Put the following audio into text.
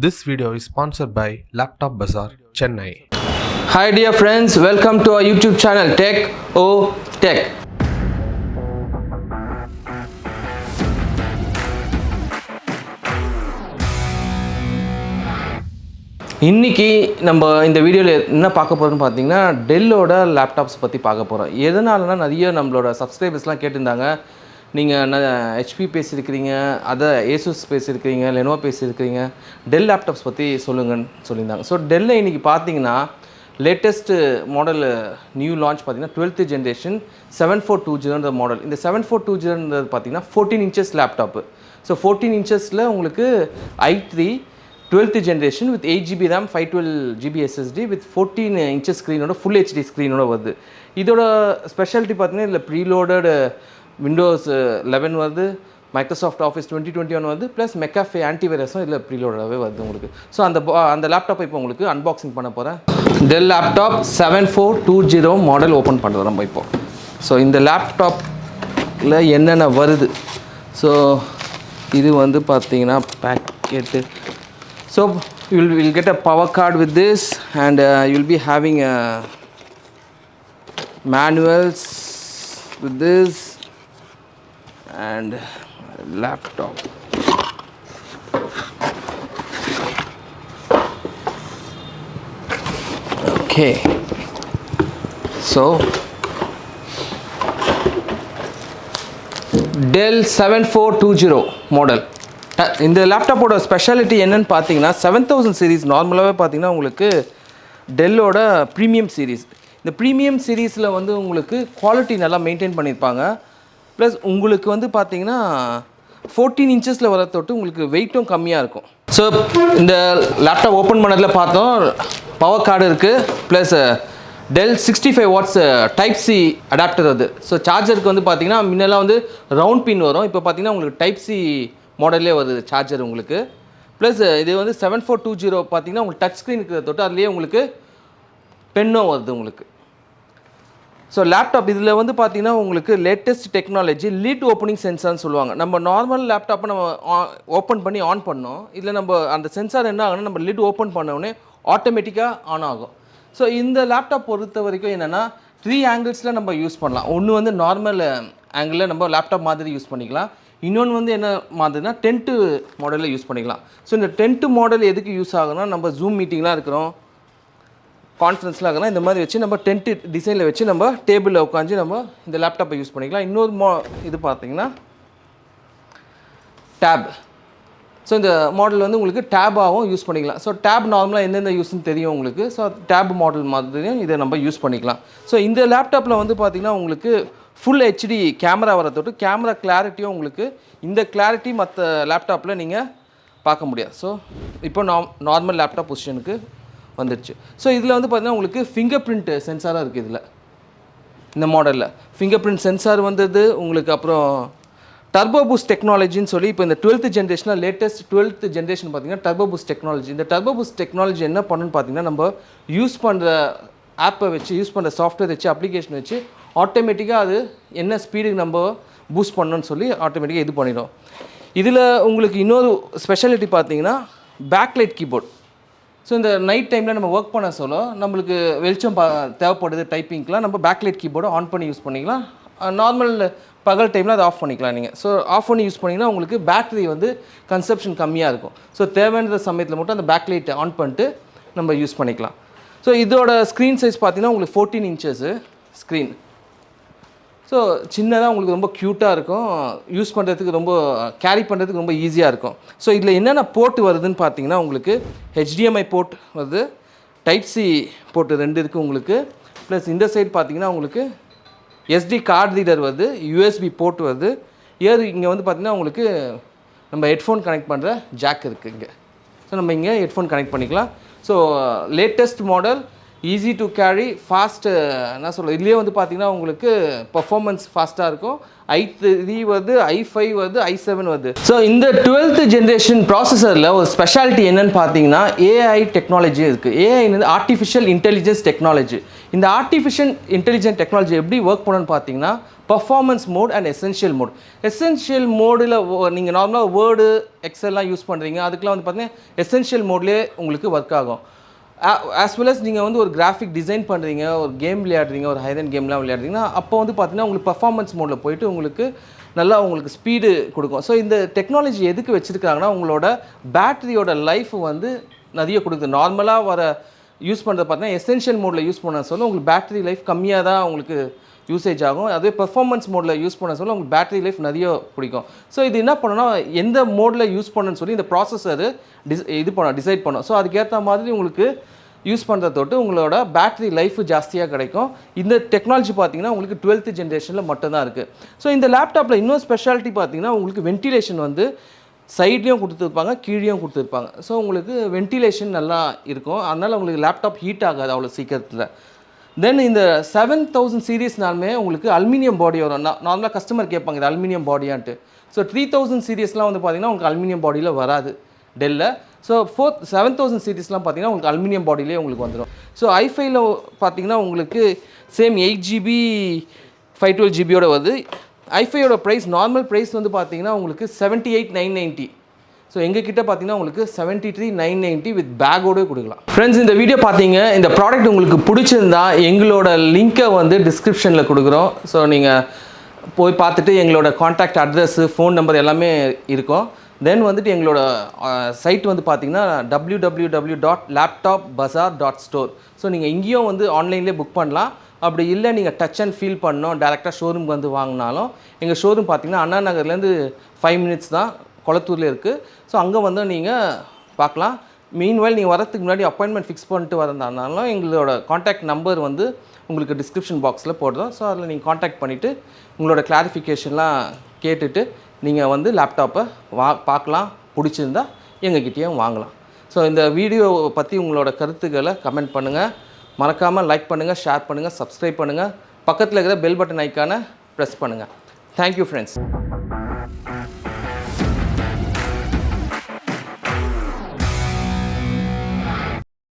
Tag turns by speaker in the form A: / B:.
A: This video is sponsored by Laptop Bazaar, Chennai.
B: Hi dear friends, welcome to our YouTube channel TechOTech. இன்னைக்கு நம்ம இந்த வீடியோவில் என்ன பார்க்க போகிறோம்னு பார்த்தீங்கன்னா டெல்லோட லேப்டாப்ஸ் பற்றி பார்க்க போகிறோம். எதனாலனா நிறைய நம்மளோட சப்ஸ்கிரைபர்ஸ்லாம் கேட்டிருந்தாங்க, நீங்கள் ஹெச்பி பேசியிருக்கிறீங்க, ஏசூஸ் பேசியிருக்கிறீங்க, லெனோவோ பேசியிருக்கிறீங்க, டெல் லேப்டாப்ஸ் பற்றி சொல்லுங்கன்னு சொல்லியிருந்தாங்க. ஸோ டெல்லில் இன்றைக்கி பார்த்தீங்கன்னா லேட்டஸ்ட்டு மாடல் நியூ லான்ச் பார்த்தீங்கன்னா 12th ஜென்ரேஷன் 7420 மாடல். இந்த 7420 பார்த்தீங்கன்னா 14 inches லேப்டாப்பு. ஸோ 14 inchஸில் உங்களுக்கு i3 12th generation with 8GB RAM 512GB SSD with 14 inches ஸ்க்ரீனோட ஃபுல் ஹெச்டி ஸ்க்ரீனோட வருது. இதோட ஸ்பெஷாலிட்டி பார்த்தீங்கன்னா இதில் ப்ரீலோடட் விண்டோஸ் 11 வருது, மைக்ரோசாஃப்ட் ஆஃபீஸ் 2021 வருது, ப்ளஸ் மெக்காஃபே ஆன்டிவைரஸும் இதில் ப்ரீலோடாகவே வருது உங்களுக்கு. ஸோ அந்த லேப்டாப்பை இப்போ உங்களுக்கு அன்பாக்சிங் பண்ண போகிறேன். டெல் லேப்டாப் 7420 மாடல் ஓப்பன் பண்ணுறோம் நம்ம இப்போ. ஸோ இந்த லேப்டாப்பில் என்னென்ன வருது, ஸோ இது வந்து பார்த்தீங்கன்னா packet. So you will get a power card with this, and you will be having manuals with this and laptop. Okay, so Dell 7420 model. இந்த லேப்டாப்போட ஸ்பெஷாலிட்டி என்னென்னு பார்த்தீங்கன்னா 7000 சீரீஸ் நார்மலாகவே பார்த்தீங்கன்னா உங்களுக்கு டெல்லோட ப்ரீமியம் சீரீஸ். இந்த ப்ரீமியம் சீரீஸில் வந்து உங்களுக்கு குவாலிட்டி நல்லா மெயின்டைன் பண்ணியிருப்பாங்க. ப்ளஸ் உங்களுக்கு வந்து பார்த்தீங்கன்னா 14 inchஸில் வர தொட்டு உங்களுக்கு வெயிட்டும் கம்மியாக இருக்கும். ஸோ இந்த லேப்டாப் ஓப்பன் பண்ணதில் பார்த்தோம் பவர் கார்டு இருக்குது, plus Dell 65 watts type C adapter வருது. ஸோ சார்ஜருக்கு வந்து பார்த்தீங்கன்னா முன்னெல்லாம் வந்து ரவுண்ட் பின் வரும், இப்போ பார்த்தீங்கன்னா உங்களுக்கு டைப் சி மாடல்லே வருது சார்ஜர் உங்களுக்கு. ப்ளஸ் இது வந்து 7420 பார்த்தீங்கன்னா உங்களுக்கு டச் ஸ்க்ரீன் இருக்கிற தொட்டு அதுலேயே உங்களுக்கு பென்னும் வருது உங்களுக்கு. ஸோ லேப்டாப் இதில் வந்து பார்த்தீங்கன்னா உங்களுக்கு லேட்டஸ்ட் டெக்னாலஜி லீட் ஓப்பனிங் சென்சார்னு சொல்லுவாங்க. நம்ம நார்மல் லேப்டாப்பை நம்ம ஓப்பன் பண்ணி ஆன் பண்ணோம், இதில் நம்ம அந்த சென்சார் என்ன ஆகுனா நம்ம லிட் ஓப்பன் பண்ணோடனே ஆட்டோமேட்டிக்காக ஆன் ஆகும். ஸோ இந்த லேப்டாப் பொறுத்த வரைக்கும் என்னென்னா 3 angles நம்ம யூஸ் பண்ணலாம். ஒன்று வந்து நார்மல் ஆங்கிளில் நம்ம லேப்டாப் மாதிரி யூஸ் பண்ணிக்கலாம், இன்னொன்று வந்து என்ன மாதிரினா 10th மாடலில் யூஸ் பண்ணிக்கலாம். ஸோ இந்த 10th மாடல் எதுக்கு யூஸ் ஆகுனா நம்ம ஜூம் மீட்டிங்லாம் இருக்கிறோம், கான்ஃபரன்ஸ்லாம் இருக்கிறோம், இந்த மாதிரி வச்சு நம்ம 10th டிசைனில் வச்சு நம்ம டேபிளில் உட்காந்து நம்ம இந்த லேப்டாப்பை யூஸ் பண்ணிக்கலாம். இன்னொரு இது பார்த்தீங்கன்னா டேப். ஸோ இந்த மாடல் வந்து உங்களுக்கு டேபாகவும் யூஸ் பண்ணிக்கலாம். ஸோ டேப் நார்மலாக எந்தெந்த யூஸ்ன்னு தெரியும் உங்களுக்கு. ஸோ டேப் மாடல் மாதிரியும் இதை நம்ம யூஸ் பண்ணிக்கலாம். ஸோ இந்த லேப்டாப்பில் வந்து பார்த்திங்கன்னா உங்களுக்கு ஃபுல் ஹெச்டி கேமரா வர தொட்டு கேமரா கிளாரிட்டியும் உங்களுக்கு இந்த கிளாரிட்டி மற்ற லேப்டாப்பில் நீங்கள் பார்க்க முடியாது. ஸோ இப்போ நார்மல் லேப்டாப் பொசிஷனுக்கு வந்துடுச்சு. ஸோ இதில் வந்து பார்த்திங்கன்னா உங்களுக்கு ஃபிங்கர் பிரிண்ட் சென்சாராக இருக்குது. இதில் இந்த மாடலில் ஃபிங்கர் பிரிண்ட் சென்சார் வந்தது உங்களுக்கு. அப்புறம் டர்போ பூஸ்ட் டெக்னாலஜின்னு சொல்லி இப்போ இந்த 12th ஜென்ரேஷனில் லேட்டஸ்ட் 12th ஜென்ரேஷன் பார்த்திங்கன்னா டர்போ பூஸ்ட் டெக்னாலஜி. இந்த டர்போ பூஸ்ட் டெக்னாலஜி என்ன பண்ணுன்னு பார்த்தீங்கன்னா நம்ம யூஸ் பண்ணுற ஆப்பை வச்சு யூஸ் பண்ணுற சாஃப்ட்வேர் வச்சு அப்ளிகேஷன் வச்சு ஆட்டோமேட்டிக்காக அது என்ன ஸ்பீடுக்கு நம்ம பூஸ்ட் பண்ணணும்னு சொல்லி ஆட்டோமேட்டிக்காக இது பண்ணிடும். இதில் உங்களுக்கு இன்னொரு ஸ்பெஷாலிட்டி பார்த்தீங்கன்னா பேக்லைட் கீபோர்ட். ஸோ இந்த நைட் டைமில் நம்ம ஒர்க் பண்ண சொல்ல நம்மளுக்கு வெளிச்சம் தேவைப்படுது டைப்பிங்க்கெலாம் நம்ம பேக்லைட் கீபோர்டை ஆன் பண்ணி யூஸ் பண்ணிக்கலாம். நார்மல் பகல் டைமில் அதை ஆஃப் பண்ணிக்கலாம் நீங்கள். ஸோ ஆஃப் பண்ணி யூஸ் பண்ணிங்கன்னா உங்களுக்கு பேட்டரி வந்து கன்சப்ஷன் கம்மியாக இருக்கும். ஸோ தேவையான சமயத்தில் மட்டும் அந்த பேக்லைட்டை ஆன் பண்ணிட்டு நம்ம யூஸ் பண்ணிக்கலாம். ஸோ இதோட ஸ்க்ரீன் சைஸ் பார்த்தீங்கன்னா உங்களுக்கு 14 inches ஸ்க்ரீன். ஸோ சின்னதாக உங்களுக்கு ரொம்ப க்யூட்டாக இருக்கும், யூஸ் பண்ணுறதுக்கு ரொம்ப கேரி பண்ணுறதுக்கு ரொம்ப ஈஸியாக இருக்கும். ஸோ இதில் என்னென்ன போர்ட் வருதுன்னு பார்த்தீங்கன்னா உங்களுக்கு HDMI போர்ட் வருது, டைப் சி போர்ட்டு 2 இருக்குது உங்களுக்கு. ப்ளஸ் இந்த சைடு பார்த்தீங்கன்னா உங்களுக்கு SD கார்டு ரீடர் வருது, USB போர்ட் வருது. இங்கே வந்து பார்த்திங்கன்னா உங்களுக்கு நம்ம ஹெட்ஃபோன் கனெக்ட் பண்ணுற ஜாக் இருக்குது இங்கே. ஸோ நம்ம இங்கே ஹெட்ஃபோன் கனெக்ட் பண்ணிக்கலாம். So latest model easy to carry, fast என்ன சொல்கிறது, இதுலேயே வந்து பார்த்தீங்கன்னா உங்களுக்கு பர்ஃபார்மன்ஸ் ஃபாஸ்ட்டாக இருக்கும். i3 வருது, i5 வருது, i7 வருது. ஸோ இந்த 12th ஜென்ரேஷன் ப்ராசஸரில் ஒரு ஸ்பெஷாலிட்டி என்னென்னு பார்த்தீங்கன்னா ஏஐ டெக்னாலஜி இருக்குது. AI artificial intelligence technology. இந்த ஆர்டிஃபிஷியல் இன்டெலிஜென்ஸ் டெக்னாலஜி எப்படி ஒர்க் பண்ணுன்னு பார்த்தீங்கன்னா performance mode and essential mode. Essential மோடில் நீங்கள் நார்மலாக வேர்டு எக்ஸல்லாம் யூஸ் பண்ணுறீங்க, அதுக்கெலாம் வந்து பார்த்தீங்கன்னா எசென்ஷியல் மோட்லேயே உங்களுக்கு ஒர்க் ஆகும். ஆஸ் வெல் அஸ் நீங்கள் வந்து ஒரு கிராஃபிக் டிசைன் பண்ணுறீங்க, ஒரு கேம் விளையாடுறீங்க, ஒரு ஹைரன் கேம்லாம் விளையாடுறீங்கன்னா அப்போ வந்து பார்த்தீங்கன்னா உங்களுக்கு பர்ஃபார்மன்ஸ் மோடில் போயிட்டு உங்களுக்கு நல்லா உங்களுக்கு ஸ்பீடு கொடுக்கும். ஸோ இந்த டெக்னாலஜி எதுக்கு வச்சுருக்காங்கன்னா உங்களோட பேட்டரியோட லைஃப் வந்து நிறைய கொடுக்குது. நார்மலாக வர யூஸ் பண்ணுறது பார்த்தீங்கன்னா எசென்ஷியல் மோடில் யூஸ் பண்ண சொல்ல உங்களுக்கு பேட்டரி லைஃப் கம்மியாக தான் உங்களுக்கு யூசேஜ் ஆகும். அதுவே பெர்ஃபார்மன்ஸ் மோடில் யூஸ் பண்ண சொல்ல உங்களுக்கு பேட்டரி லைஃப் நிறைய பிடிக்கும். ஸோ இது என்ன பண்ணணும்னா எந்த மோடில் யூஸ் பண்ணணும்னு சொல்லி இந்த ப்ராசஸர் டிசைட் பண்ணும். ஸோ அதுக்கேற்ற மாதிரி உங்களுக்கு யூஸ் பண்ணுறத தொட்டு உங்களோட பேட்டரி லைஃப் ஜாஸ்தியாக கிடைக்கும். இந்த டெக்னாலஜி பார்த்தீங்கன்னா உங்களுக்கு 12th ஜென்ரேஷனில் மட்டும்தான் இருக்குது. ஸோ இந்த லேப்டாப்பில் இன்னும் ஸ்பெஷாலிட்டி பார்த்தீங்கன்னா உங்களுக்கு வென்டிலேஷன் வந்து சைட்லேயும் கொடுத்துருப்பாங்க, கீழேயும் கொடுத்துருப்பாங்க. ஸோ உங்களுக்கு வென்டிலேஷன் நல்லா இருக்கும். அதனால் உங்களுக்கு லேப்டாப் ஹீட் ஆகாது அவ்வளோ சீக்கிரத்தில். தென் இந்த 7000 சீரீஸ்னாலுமே உங்களுக்கு அலுமினியம் பாடி வரும். நார்மலாக கஸ்டமர் கேட்பாங்க இது அலுமினியம் பாடியான்ட்டு. ஸோ 3000 சீரீஸ்லாம் வந்து பார்த்திங்கன்னா உங்களுக்கு அலுமினியம் பாடியில் வராது டெல்லில். ஸோ 7000 சீரீஸ்லாம் பார்த்திங்கன்னா உங்களுக்கு அலுமினியம் பாடியிலே உங்களுக்கு வந்துடும். ஸோ i5ல பார்த்திங்கன்னா உங்களுக்கு சேம் 8GB 512GBயோட வருது. i5யோட ப்ரைஸ் நார்மல் ப்ரைஸ் வந்து பார்த்திங்கன்னா உங்களுக்கு 78,990. ஸோ எங்ககிட்ட பார்த்தீங்கன்னா உங்களுக்கு 73,990 வித் பேக்கோடு கொடுக்கலாம். ஃப்ரெண்ட்ஸ், இந்த வீடியோ பார்த்தீங்க, இந்த ப்ராடக்ட் உங்களுக்கு பிடிச்சிருந்தா எங்களோட லிங்க்கை வந்து டிஸ்கிரிப்ஷனில் கொடுக்குறோம். ஸோ நீங்கள் போய் பார்த்துட்டு எங்களோட காண்டாக்ட் அட்ரஸ்ஸு, ஃபோன் நம்பர் எல்லாமே இருக்கும். தென் வந்துட்டு எங்களோட சைட் வந்து பார்த்தீங்கன்னா www.laptopbazaar.store. ஸோ நீங்கள் இங்கேயும் வந்து ஆன்லைன்லேயே புக் பண்ணலாம். அப்படி இல்லை நீங்கள் டச் அண்ட் ஃபீல் பண்ணோம் டேரெக்டாக ஷோரூமுக்கு வந்து வாங்கினாலும் எங்கள் ஷோரூம் பார்த்தீங்கன்னா அண்ணா நகர்லேருந்து 5 minutes தான், கொளத்தூரில் இருக்குது. ஸோ அங்கே வந்து நீங்கள் பார்க்கலாம். மீன்வைல் நீங்கள் வரதுக்கு முன்னாடி அப்பாயின்மெண்ட் ஃபிக்ஸ் பண்ணிட்டு வரந்தாலும் எங்களோட காண்டாக்ட் நம்பர் வந்து உங்களுக்கு டிஸ்கிரிப்ஷன் பாக்ஸில் போடுறோம். ஸோ அதில் நீங்கள் காண்டாக்ட் பண்ணிவிட்டு உங்களோட கிளாரிஃபிகேஷன்லாம் கேட்டுட்டு நீங்கள் வந்து லேப்டாப்பை பார்க்கலாம். பிடிச்சிருந்தா எங்ககிட்டயும் வாங்கலாம். ஸோ இந்த வீடியோவை பற்றி உங்களோட கருத்துக்களை கமெண்ட் பண்ணுங்கள். மறக்காமல் லைக் பண்ணுங்கள், ஷேர் பண்ணுங்கள், சப்ஸ்கிரைப் பண்ணுங்கள். பக்கத்தில் இருக்கிற பெல் பட்டன் ஐக்கானை ப்ரெஸ் பண்ணுங்கள். Thank you friends.